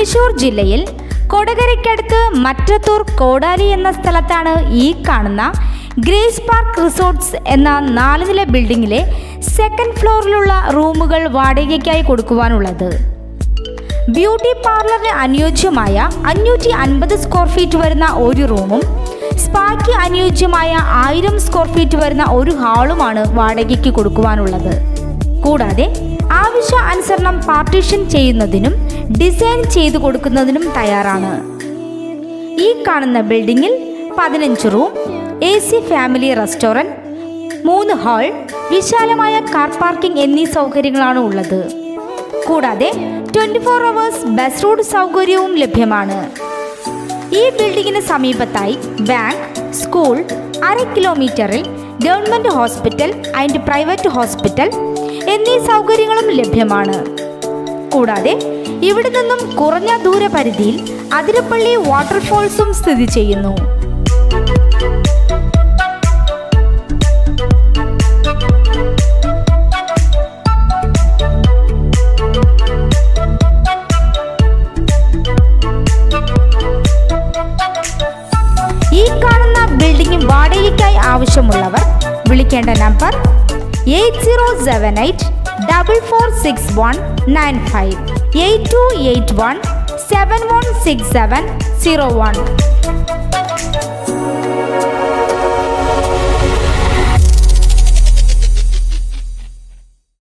തൃശ്ശൂർ ജില്ലയിൽ കൊടകരയ്ക്കടുത്ത് മറ്റത്തൂർ കോടാലി എന്ന സ്ഥലത്താണ് ഈ കാണുന്ന ഗ്രേസ് പാർക്ക് റിസോർട്ട്സ് എന്ന 4 നില ബിൽഡിങ്ങിലെ സെക്കൻഡ് ഫ്ലോറിലുള്ള റൂമുകൾ വാടകയ്ക്കായി കൊടുക്കുവാനുള്ളത്. ബ്യൂട്ടി പാർലറിന് അനുയോജ്യമായ 550 സ്ക്വയർ ഫീറ്റ് വരുന്ന ഒരു റൂമും സ്പായ്ക്ക് അനുയോജ്യമായ 1000 സ്ക്വയർ ഫീറ്റ് വരുന്ന ഒരു ഹാളുമാണ് വാടകയ്ക്ക് കൊടുക്കുവാനുള്ളത്. കൂടാതെ ആവശ്യ അനുസരണം പാർട്ടീഷൻ ചെയ്യുന്നതിനും ഡിസൈൻ ചെയ്തു കൊടുക്കുന്നതിനും തയ്യാറാണ്. ഈ കാണുന്ന ബിൽഡിങ്ങിൽ 15 room, AC family restaurant, 3 hall, വിശാലമായ കാർ പാർക്കിംഗ് എന്നീ സൗകര്യങ്ങളാണ് ഉള്ളത്. കൂടാതെ 24 അവേഴ്സ് ബസ് റൂട്ട് സൗകര്യവും ലഭ്യമാണ്. ഈ ബിൽഡിങ്ങിന് സമീപത്തായി ബാങ്ക്, സ്കൂൾ, 1/2 കിലോമീറ്ററിൽ government hospital and private hospital എന്നീ സൗകര്യങ്ങളും ലഭ്യമാണ്. കൂടാതെ ഇവിടെ നിന്നും കുറഞ്ഞ ദൂരപരിധിയിൽ അതിരപ്പള്ളി വാട്ടർഫോൾസും സ്ഥിതി ചെയ്യുന്നു. ഈ കാണുന്ന ബിൽഡിംഗ് വാടകയ്ക്കായി ആവശ്യമുള്ളവർ വിളിക്കേണ്ട നമ്പർ 8078 446195 8281 716701.